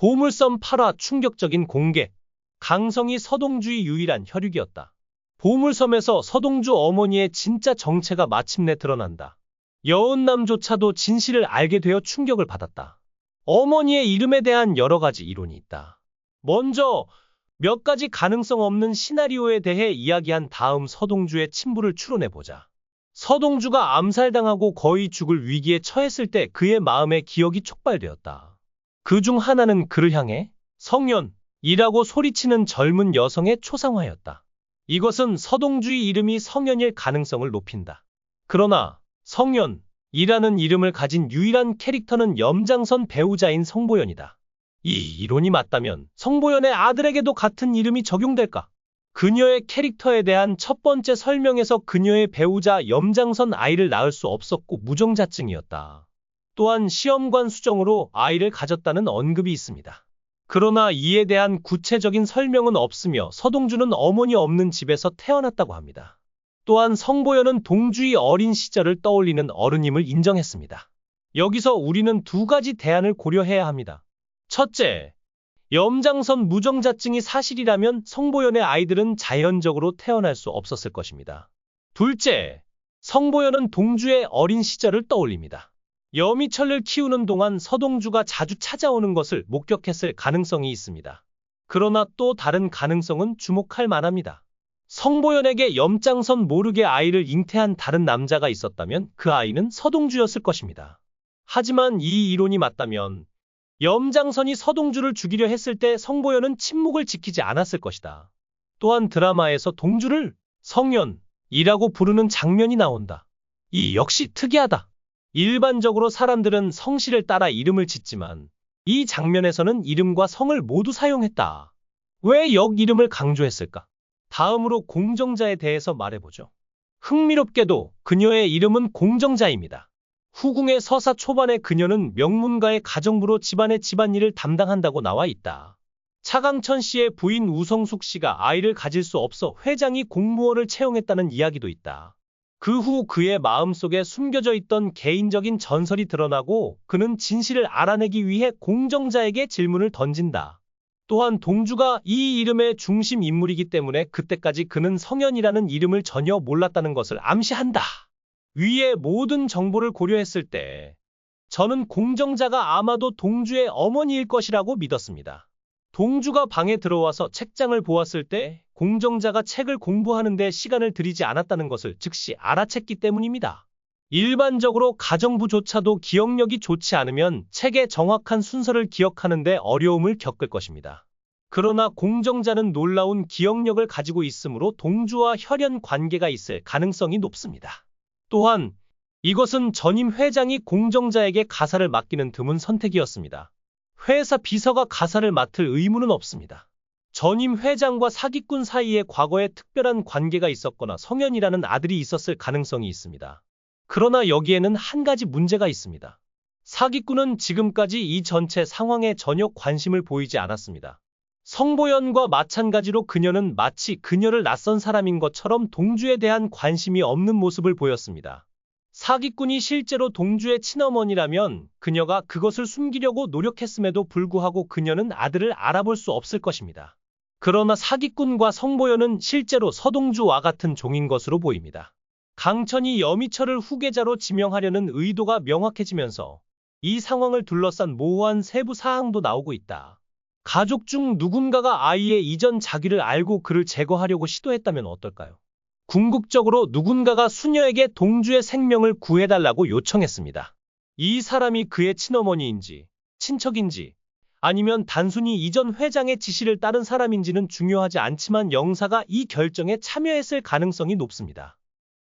보물섬 8화 충격적인 공개. 강성이 서동주의 유일한 혈육이었다. 보물섬에서 서동주 어머니의 진짜 정체가 마침내 드러난다. 여운남조차도 진실을 알게 되어 충격을 받았다. 어머니의 이름에 대한 여러 가지 이론이 있다. 먼저 몇 가지 가능성 없는 시나리오에 대해 이야기한 다음 서동주의 친부를 추론해보자. 서동주가 암살당하고 거의 죽을 위기에 처했을 때 그의 마음에 기억이 촉발되었다. 그 중 하나는 그를 향해 성년이라고 소리치는 젊은 여성의 초상화였다. 이것은 서동주의 이름이 성년일 가능성을 높인다. 그러나 성년이라는 이름을 가진 유일한 캐릭터는 염장선 배우자인 성보연이다. 이 이론이 맞다면 성보연의 아들에게도 같은 이름이 적용될까? 그녀의 캐릭터에 대한 첫 번째 설명에서 그녀의 배우자 염장선 아이를 낳을 수 없었고 무정자증이었다. 또한 시험관 수정으로 아이를 가졌다는 언급이 있습니다. 그러나 이에 대한 구체적인 설명은 없으며 서동주는 어머니 없는 집에서 태어났다고 합니다. 또한 성보연은 동주의 어린 시절을 떠올리는 어른임을 인정했습니다. 여기서 우리는 두 가지 대안을 고려해야 합니다. 첫째, 염장선 무정자증이 사실이라면 성보연의 아이들은 자연적으로 태어날 수 없었을 것입니다. 둘째, 성보연은 동주의 어린 시절을 떠올립니다. 여미철을 키우는 동안 서동주가 자주 찾아오는 것을 목격했을 가능성이 있습니다. 그러나 또 다른 가능성은 주목할 만합니다. 성보연에게 염장선 모르게 아이를 잉태한 다른 남자가 있었다면 그 아이는 서동주였을 것입니다. 하지만 이 이론이 맞다면 염장선이 서동주를 죽이려 했을 때 성보연은 침묵을 지키지 않았을 것이다. 또한 드라마에서 동주를 성년이라고 부르는 장면이 나온다. 이 역시 특이하다. 일반적으로 사람들은 성씨를 따라 이름을 짓지만 이 장면에서는 이름과 성을 모두 사용했다. 왜 역 이름을 강조했을까? 다음으로 공정자에 대해서 말해보죠. 흥미롭게도 그녀의 이름은 공정자입니다. 후궁의 서사 초반에 그녀는 명문가의 가정부로 집안의 집안일을 담당한다고 나와 있다. 차강천 씨의 부인 우성숙 씨가 아이를 가질 수 없어 회장이 공무원을 채용했다는 이야기도 있다. 그 후 그의 마음속에 숨겨져 있던 개인적인 전설이 드러나고 그는 진실을 알아내기 위해 공정자에게 질문을 던진다. 또한 동주가 이 이름의 중심 인물이기 때문에 그때까지 그는 성현이라는 이름을 전혀 몰랐다는 것을 암시한다. 위의 모든 정보를 고려했을 때 저는 공정자가 아마도 동주의 어머니일 것이라고 믿었습니다. 동주가 방에 들어와서 책장을 보았을 때 공정자가 책을 공부하는 데 시간을 들이지 않았다는 것을 즉시 알아챘기 때문입니다. 일반적으로 가정부조차도 기억력이 좋지 않으면 책의 정확한 순서를 기억하는 데 어려움을 겪을 것입니다. 그러나 공정자는 놀라운 기억력을 가지고 있으므로 동주와 혈연 관계가 있을 가능성이 높습니다. 또한 이것은 전임 회장이 공정자에게 가사를 맡기는 드문 선택이었습니다. 회사 비서가 가사를 맡을 의무는 없습니다. 전임 회장과 사기꾼 사이에 과거에 특별한 관계가 있었거나 성현이라는 아들이 있었을 가능성이 있습니다. 그러나 여기에는 한 가지 문제가 있습니다. 사기꾼은 지금까지 이 전체 상황에 전혀 관심을 보이지 않았습니다. 성보연과 마찬가지로 그녀는 마치 그녀를 낯선 사람인 것처럼 동주에 대한 관심이 없는 모습을 보였습니다. 사기꾼이 실제로 동주의 친어머니라면 그녀가 그것을 숨기려고 노력했음에도 불구하고 그녀는 아들을 알아볼 수 없을 것입니다. 그러나 사기꾼과 성보연은 실제로 서동주와 같은 종인 것으로 보입니다. 강천이 여미철을 후계자로 지명하려는 의도가 명확해지면서 이 상황을 둘러싼 모호한 세부 사항도 나오고 있다. 가족 중 누군가가 아이의 이전 자기를 알고 그를 제거하려고 시도했다면 어떨까요? 궁극적으로 누군가가 수녀에게 동주의 생명을 구해달라고 요청했습니다. 이 사람이 그의 친어머니인지, 친척인지, 아니면 단순히 이전 회장의 지시를 따른 사람인지는 중요하지 않지만 영사가 이 결정에 참여했을 가능성이 높습니다.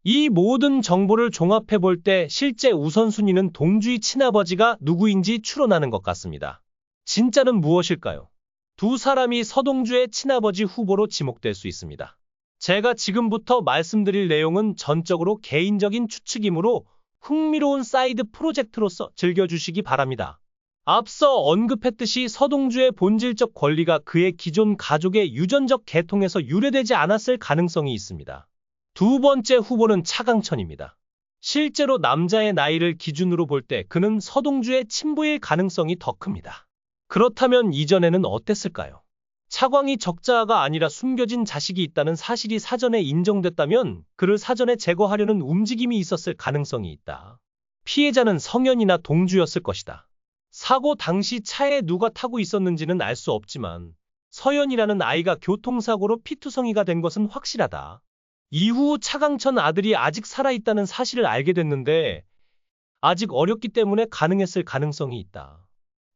이 모든 정보를 종합해 볼 때 실제 우선순위는 동주의 친아버지가 누구인지 추론하는 것 같습니다. 진짜는 무엇일까요? 두 사람이 서동주의 친아버지 후보로 지목될 수 있습니다. 제가 지금부터 말씀드릴 내용은 전적으로 개인적인 추측이므로 흥미로운 사이드 프로젝트로서 즐겨주시기 바랍니다. 앞서 언급했듯이 서동주의 본질적 권리가 그의 기존 가족의 유전적 계통에서 유래되지 않았을 가능성이 있습니다. 두 번째 후보는 차강천입니다. 실제로 남자의 나이를 기준으로 볼 때 그는 서동주의 친부일 가능성이 더 큽니다. 그렇다면 이전에는 어땠을까요? 차광이 적자가 아니라 숨겨진 자식이 있다는 사실이 사전에 인정됐다면 그를 사전에 제거하려는 움직임이 있었을 가능성이 있다. 피해자는 성현이나 동주였을 것이다. 사고 당시 차에 누가 타고 있었는지는 알 수 없지만 서연이라는 아이가 교통사고로 피투성이가 된 것은 확실하다. 이후 차강천 아들이 아직 살아있다는 사실을 알게 됐는데 아직 어렸기 때문에 가능했을 가능성이 있다.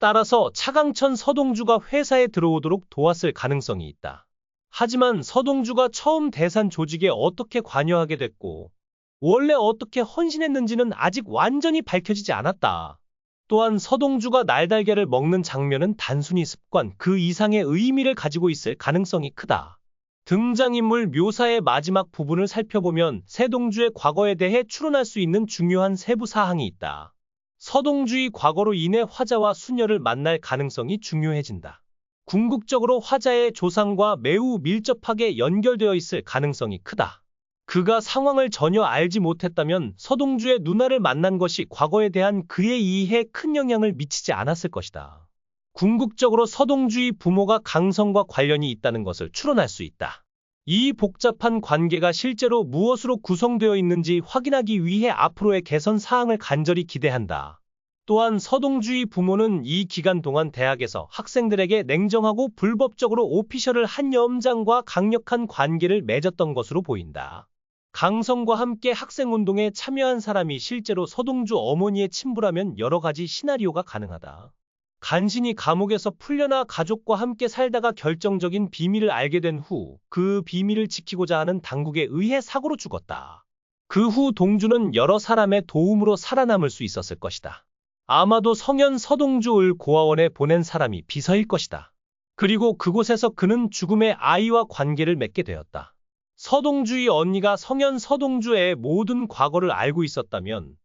따라서 차강천 서동주가 회사에 들어오도록 도왔을 가능성이 있다. 하지만 서동주가 처음 대산 조직에 어떻게 관여하게 됐고 원래 어떻게 헌신했는지는 아직 완전히 밝혀지지 않았다. 또한 서동주가 날달걀을 먹는 장면은 단순히 습관 그 이상의 의미를 가지고 있을 가능성이 크다. 등장인물 묘사의 마지막 부분을 살펴보면 세동주의 과거에 대해 추론할 수 있는 중요한 세부 사항이 있다. 서동주의 과거로 인해 화자와 수녀를 만날 가능성이 중요해진다. 궁극적으로 화자의 조상과 매우 밀접하게 연결되어 있을 가능성이 크다. 그가 상황을 전혀 알지 못했다면 서동주의 누나를 만난 것이 과거에 대한 그의 이해에 큰 영향을 미치지 않았을 것이다. 궁극적으로 서동주의 부모가 강성과 관련이 있다는 것을 추론할 수 있다. 이 복잡한 관계가 실제로 무엇으로 구성되어 있는지 확인하기 위해 앞으로의 개선 사항을 간절히 기대한다. 또한 서동주의 부모는 이 기간 동안 대학에서 학생들에게 냉정하고 불법적으로 오피셜을 한 염장과 강력한 관계를 맺었던 것으로 보인다. 강성과 함께 학생운동에 참여한 사람이 실제로 서동주 어머니의 친부라면 여러 가지 시나리오가 가능하다. 간신히 감옥에서 풀려나 가족과 함께 살다가 결정적인 비밀을 알게 된 후 그 비밀을 지키고자 하는 당국에 의해 사고로 죽었다. 그 후 동주는 여러 사람의 도움으로 살아남을 수 있었을 것이다. 아마도 성현 서동주를 고아원에 보낸 사람이 비서일 것이다. 그리고 그곳에서 그는 죽음의 아이와 관계를 맺게 되었다. 서동주의 언니가 성현 서동주의 모든 과거를 알고 있었다면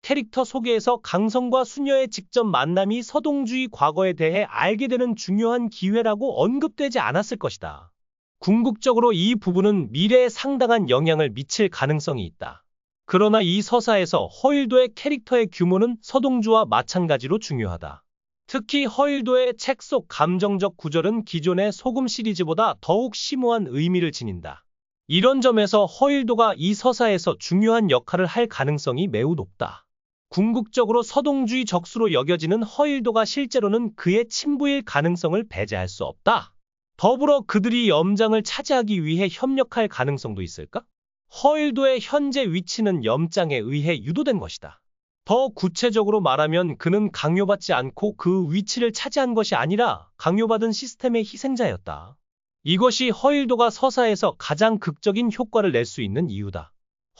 캐릭터 소개에서 강성과 수녀의 직접 만남이 서동주의 과거에 대해 알게 되는 중요한 기회라고 언급되지 않았을 것이다. 궁극적으로 이 부분은 미래에 상당한 영향을 미칠 가능성이 있다. 그러나 이 서사에서 허일도의 캐릭터의 규모는 서동주와 마찬가지로 중요하다. 특히 허일도의 책 속 감정적 구절은 기존의 소금 시리즈보다 더욱 심오한 의미를 지닌다. 이런 점에서 허일도가 이 서사에서 중요한 역할을 할 가능성이 매우 높다. 궁극적으로 서동주의 적수로 여겨지는 허일도가 실제로는 그의 친부일 가능성을 배제할 수 없다. 더불어 그들이 염장을 차지하기 위해 협력할 가능성도 있을까? 허일도의 현재 위치는 염장에 의해 유도된 것이다. 더 구체적으로 말하면 그는 강요받지 않고 그 위치를 차지한 것이 아니라 강요받은 시스템의 희생자였다. 이것이 허일도가 서사에서 가장 극적인 효과를 낼 수 있는 이유다.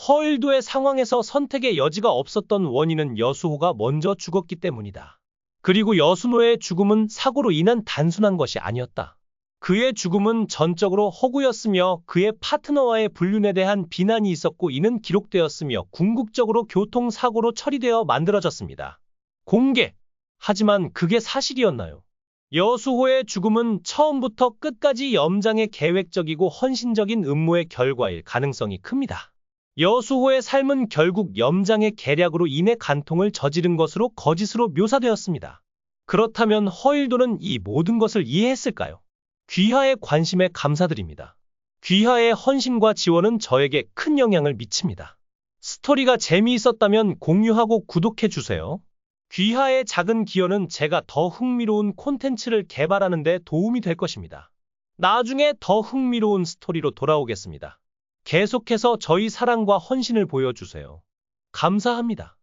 허일도의 상황에서 선택의 여지가 없었던 원인은 여수호가 먼저 죽었기 때문이다. 그리고 여순호의 죽음은 사고로 인한 단순한 것이 아니었다. 그의 죽음은 전적으로 허구였으며 그의 파트너와의 불륜에 대한 비난이 있었고 이는 기록되었으며 궁극적으로 교통사고로 처리되어 만들어졌습니다. 공개! 하지만 그게 사실이었나요? 여수호의 죽음은 처음부터 끝까지 염장의 계획적이고 헌신적인 음모의 결과일 가능성이 큽니다. 여수호의 삶은 결국 염장의 계략으로 인해 간통을 저지른 것으로 거짓으로 묘사되었습니다. 그렇다면 허일도는 이 모든 것을 이해했을까요? 귀하의 관심에 감사드립니다. 귀하의 헌신과 지원은 저에게 큰 영향을 미칩니다. 스토리가 재미있었다면 공유하고 구독해주세요. 귀하의 작은 기여는 제가 더 흥미로운 콘텐츠를 개발하는 데 도움이 될 것입니다. 나중에 더 흥미로운 스토리로 돌아오겠습니다. 계속해서 저희 사랑과 헌신을 보여주세요. 감사합니다.